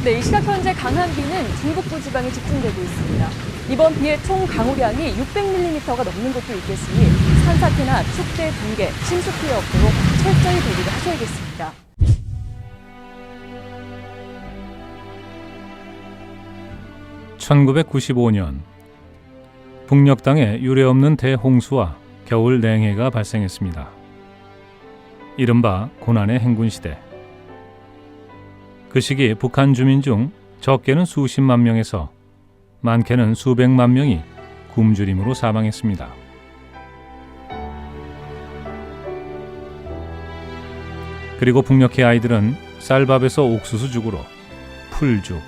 네, 이 시각 현재 강한 비는 중북부 지방에 집중되고 있습니다. 이번 비의 총 강우량이 600mm가 넘는 곳도 있겠으니 산사태나 축대 붕괴, 침수 피해 없도록 철저히 대비를 하셔야겠습니다. (1995년) 북녘 땅에 유례없는 대홍수와 겨울 냉해가 발생했습니다. 이른바 고난의 행군시대. 그 시기 북한 주민 중 적게는 수십만 명에서 많게는 수백만 명이 굶주림으로 사망했습니다. 그리고 북녘의 아이들은 쌀밥에서 옥수수죽으로 풀죽,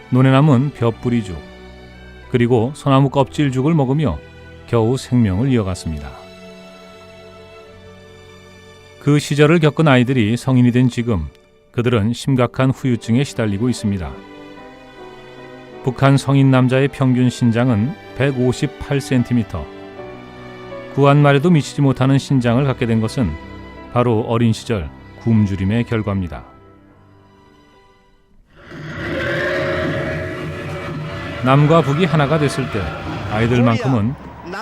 논에 남은 벼뿌리죽, 그리고 소나무 껍질죽을 먹으며 겨우 생명을 이어갔습니다. 그 시절을 겪은 아이들이 성인이 된 지금 그들은 심각한 후유증에 시달리고 있습니다. 북한 성인 남자의 평균 신장은 158cm. 구한 말에도 미치지 못하는 신장을 갖게 된 것은 바로 어린 시절 굶주림의 결과입니다. 남과 북이 하나가 됐을 때 아이들만큼은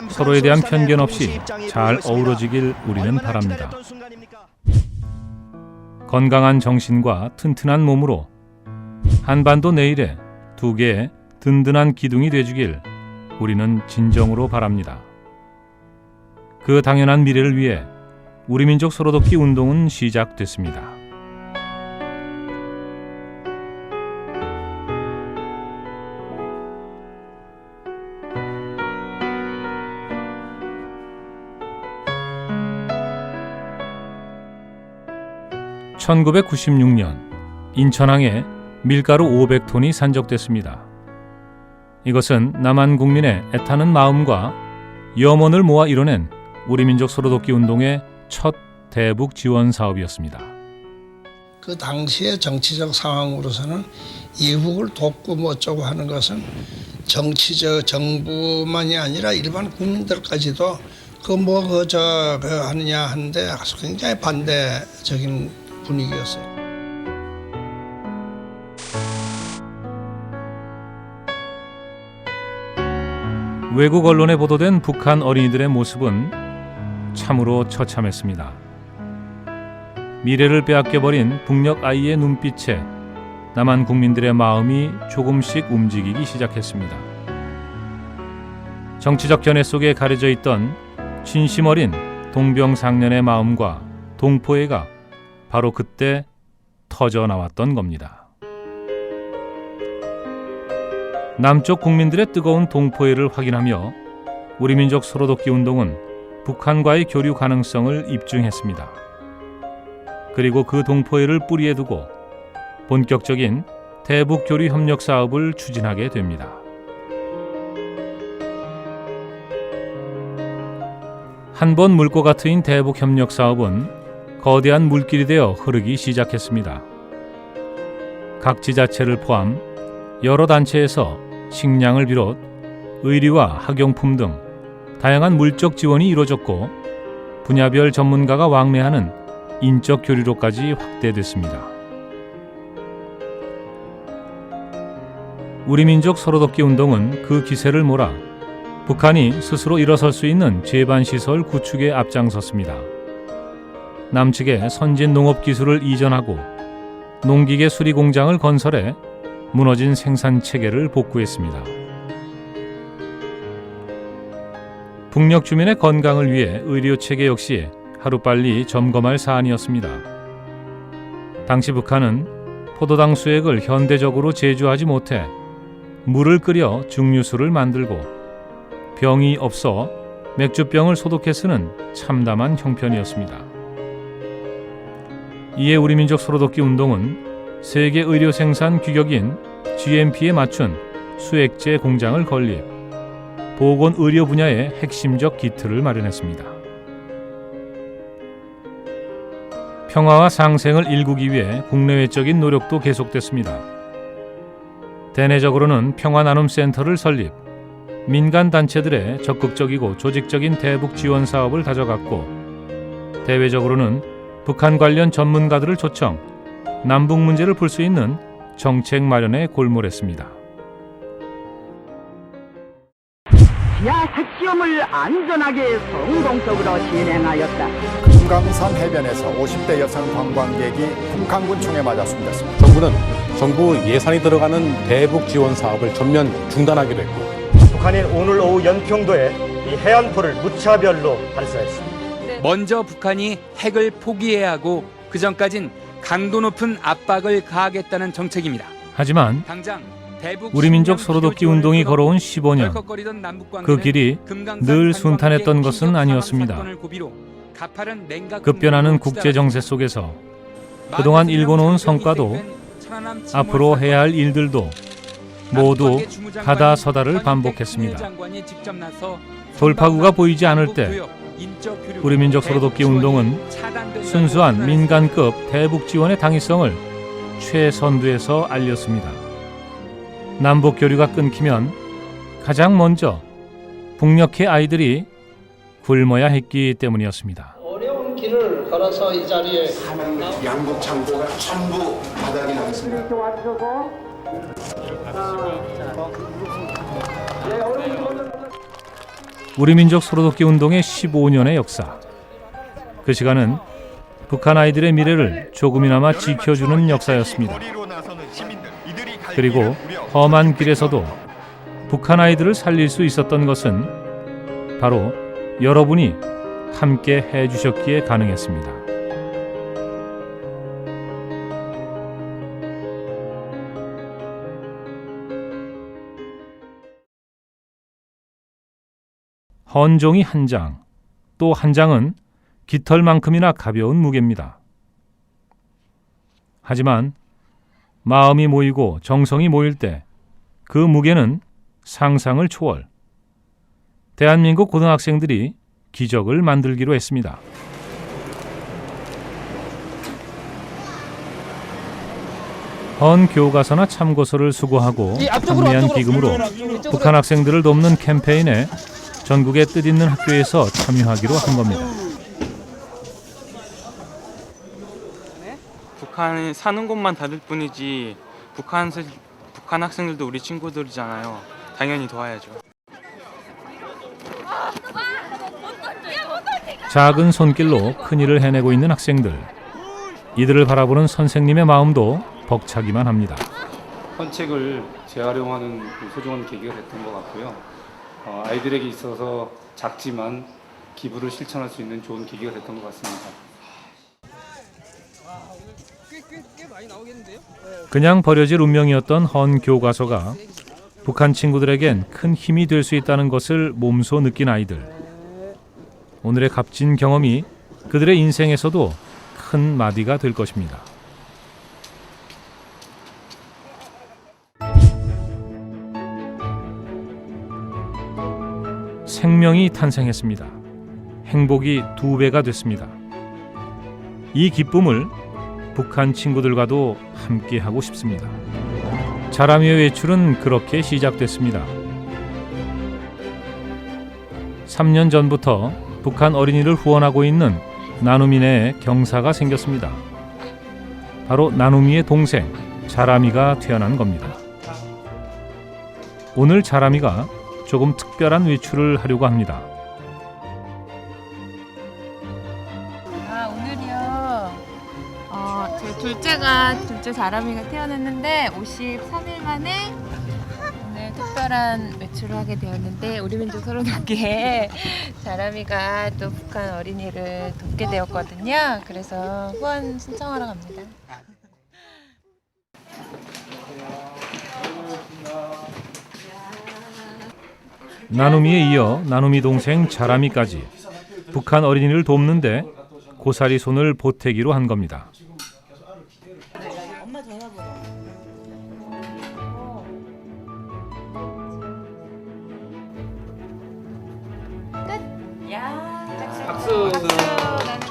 서로에 대한 편견 없이 잘 어우러지길 우리는 바랍니다. 건강한 정신과 튼튼한 몸으로 한반도 내일에 두 개의 든든한 기둥이 되주길 우리는 진정으로 바랍니다. 그 당연한 미래를 위해 우리 민족 서로돕기 운동은 시작됐습니다. (1996년) 인천항에 밀가루 500톤이 산적됐습니다. 이것은 남한 국민의 애타는 마음과 염원을 모아 이뤄낸 우리 민족 서로돕기 운동의 첫 대북 지원 사업이었습니다. 그 당시의 정치적 상황으로서는 이북을 돕고 뭐 어쩌고 하는 것은 정치적 정부만이 아니라 일반 국민들까지도 하느냐 하는데 굉장히 반대적인 분위기였어요. 외국 언론에 보도된 북한 어린이들의 모습은 참으로 처참했습니다. 미래를 빼앗겨버린 북녘 아이의 눈빛에 남한 국민들의 마음이 조금씩 움직이기 시작했습니다. 정치적 견해 속에 가려져 있던 진심 어린 동병상련의 마음과 동포애가 바로 그때 터져 나왔던 겁니다. 남쪽 국민들의 뜨거운 동포애를 확인하며 우리 민족 서로돕기 운동은 북한과의 교류 가능성을 입증했습니다. 그리고 그 동포애를 뿌리에 두고 본격적인 대북 교류 협력 사업을 추진하게 됩니다. 한 번 물고가 트인 대북 협력 사업은 거대한 물길이 되어 흐르기 시작했습니다. 각 지자체를 포함 여러 단체에서 식량을 비롯 의류와 학용품 등 다양한 물적 지원이 이루어졌고 분야별 전문가가 왕래하는 인적 교류로까지 확대됐습니다. 우리 민족 서로돕기 운동은 그 기세를 몰아 북한이 스스로 일어설 수 있는 제반시설 구축에 앞장섰습니다. 남측에 선진 농업 기술을 이전하고 농기계 수리 공장을 건설해 무너진 생산 체계를 복구했습니다. 북녘 주민의 건강을 위해 의료 체계 역시 하루빨리 점검할 사안이었습니다. 당시 북한은 포도당 수액을 현대적으로 제조하지 못해 물을 끓여 증류수를 만들고 병이 없어 맥주병을 소독해 쓰는 참담한 형편이었습니다. 이에 우리 민족 서로돕기 운동은 세계 의료 생산 규격인 GMP에 맞춘 수액제 공장을 건립, 보건 의료 분야의 핵심적 기틀을 마련했습니다. 평화와 상생을 일구기 위해 국내외적인 노력도 계속됐습니다. 대내적으로는 평화나눔센터를 설립, 민간 단체들의 적극적이고 조직적인 대북 지원 사업을 다져갔고, 대외적으로는 북한 관련 전문가들을 초청, 남북 문제를 풀 수 있는 정책 마련에 골몰했습니다. 지하 핵시험을 안전하게 성공적으로 진행하였다. 금강산 해변에서 50대 여성 관광객이 북한군총에 맞아 숨졌습니다. 정부는 정부 예산이 들어가는 대북 지원 사업을 전면 중단하기로 했고, 북한인 오늘 오후 연평도에 이 해안포를 무차별로 발사했습니다. 먼저 북한이 핵을 포기해야 하고 그 전까진 강도 높은 압박을 가하겠다는 정책입니다. 하지만 당장 대북 우리 민족 식량 소로돋기 비료 운동이 지원을 걸어온 들어 15년, 덜컥거리던 남북 그 관계는 길이 금강산 늘 관광객 순탄했던 것은 충격 아니었습니다. 사망 사건을 고비로 가파른 냉각 급변하는 운동으로 국제 정세 속에서 그동안 많은 일궈놓은 생명이 성과도 있는 천안함 침몰 앞으로 사건, 해야 할 일들도 모두 남북관계 주무장관인 가다서다를 전현택 반복했습니다. 국무장관이 직접 나서 돌파구가 보이지 않을 때 남북교역, 인적 교류, 우리 민족 소로돋기 대북 운동은 지원이 차단된다고 순수한 선언했습니다. 민간급 대북 지원의 당위성을 최선두에서 알렸습니다. 남북 교류가 끊기면 가장 먼저 북녘의 아이들이 굶어야 했기 때문이었습니다. 어려운 길을 걸어서 이 자리에 양복 창고가 전부 바닥이 나갔습니다. 우리 민족 소로돋기 운동의 15년의 역사. 그 시간은 북한 아이들의 미래를 조금이나마 지켜주는 역사였습니다. 그리고 험한 길에서도 북한 아이들을 살릴 수 있었던 것은 바로 여러분이 함께 해주셨기에 가능했습니다. 헌종이 한 장, 또 한 장은 깃털만큼이나 가벼운 무게입니다. 하지만 마음이 모이고 정성이 모일 때 그 무게는 상상을 초월. 대한민국 고등학생들이 기적을 만들기로 했습니다. 헌 교과서나 참고서를 수거하고 판매한 기금으로 북한 학생들을 돕는 캠페인에 전국의 뜻있는 학교에서 참여하기로 한 겁니다. 북한에 사는 곳만 다를 뿐이지 북한 학생들도 우리 친구들이잖아요. 당연히 도와야죠. 작은 손길로 큰일을 해내고 있는 학생들. 이들을 바라보는 선생님의 마음도 벅차기만 합니다. 헌책을 재활용하는 소중한 계기가 됐던 것 같고요. 아이들에게 있어서 작지만 기부를 실천할 수 있는 좋은 계기가 됐던 것 같습니다. 그냥 버려질 운명이었던 헌 교과서가 북한 친구들에겐 큰 힘이 될 수 있다는 것을 몸소 느낀 아이들. 오늘의 값진 경험이 그들의 인생에서도 큰 마디가 될 것입니다. 생명이 탄생했습니다. 행복이 2배가 됐습니다. 이 기쁨을 북한 친구들과도 함께하고 싶습니다. 자람이의 외출은 그렇게 시작됐습니다. 3년 전부터 북한 어린이를 후원하고 있는 나눔이 내에 경사가 생겼습니다. 바로 나눔이의 동생 자람이가 태어난 겁니다. 오늘 자람이가 조금 특별한 외출을 하려고 합니다. 오늘이요. 제 둘째 자람이가 태어났는데 53일 만에 오늘 특별한 외출을 하게 되었는데 우리 민족 소로돋기에 자람이가 또 북한 어린이를 돕게 되었거든요. 그래서 후원 신청하러 갑니다. 나눔이에 이어 나눔이 동생 자람이까지 북한 어린이를 돕는데 고사리 손을 보태기로 한 겁니다.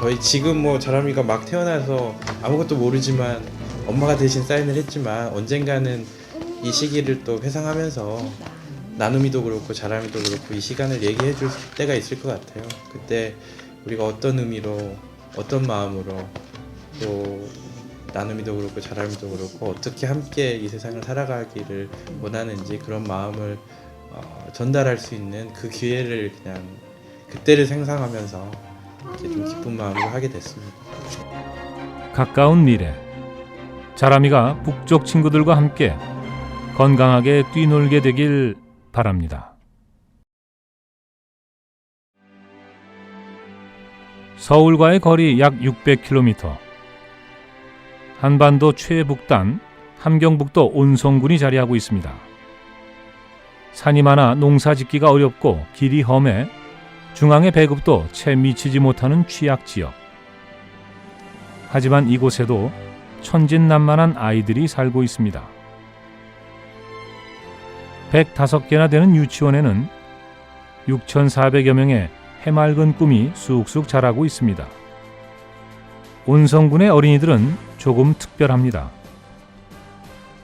저희 지금 자람이가 막 태어나서 아무것도 모르지만 엄마가 대신 사인을 했지만 언젠가는 이 시기를 또 회상하면서 나눔이도 그렇고 자람이도 그렇고 이 시간을 얘기해 줄 때가 있을 것 같아요. 그때 우리가 어떤 의미로 어떤 마음으로 또 나눔이도 그렇고 자람이도 그렇고 어떻게 함께 이 세상을 살아가기를 원하는지 그런 마음을 전달할 수 있는 그 기회를 그냥 그때를 생각하면서 이렇게 좀 기쁜 마음으로 하게 됐습니다. 가까운 미래, 자람이가 북쪽 친구들과 함께 건강하게 뛰놀게 되길 바랍니다. 서울과의 거리 약 600km. 한반도 최북단 함경북도 온성군이 자리하고 있습니다. 산이 많아 농사 짓기가 어렵고 길이 험해 중앙의 배급도 채 미치지 못하는 취약지역. 하지만 이곳에도 천진난만한 아이들이 살고 있습니다. 105개나 되는 유치원에는 6,400여 명의 해맑은 꿈이 쑥쑥 자라고 있습니다. 온성군의 어린이들은 조금 특별합니다.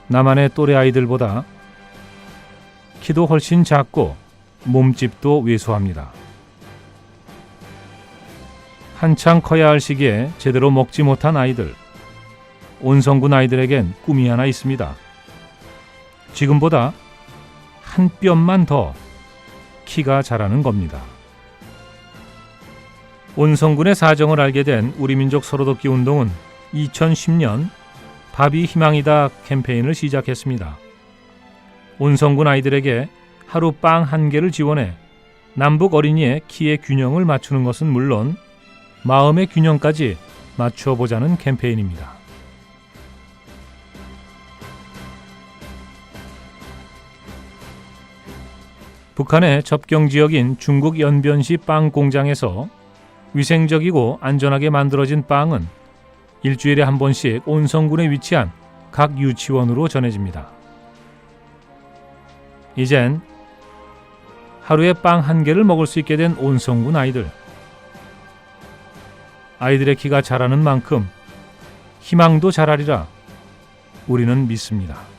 나만의 또래 아이들보다 키도 훨씬 작고 몸집도 왜소합니다. 한창 커야 할 시기에 제대로 먹지 못한 아이들. 온성군 아이들에겐 꿈이 하나 있습니다. 지금보다 한 뼘만 더 키가 자라는 겁니다. 온성군의 사정을 알게 된 우리민족 서로돕기 운동은 2010년 밥이 희망이다 캠페인을 시작했습니다. 온성군 아이들에게 하루 빵 1개를 지원해 남북 어린이의 키의 균형을 맞추는 것은 물론 마음의 균형까지 맞춰 보자는 캠페인입니다. 북한의 접경 지역인 중국 연변시 빵 공장에서 위생적이고 안전하게 만들어진 빵은 일주일에 한 번씩 온성군에 위치한 각 유치원으로 전해집니다. 이젠 하루에 빵 1개를 먹을 수 있게 된 온성군 아이들. 아이들의 키가 자라는 만큼 희망도 자라리라 우리는 믿습니다.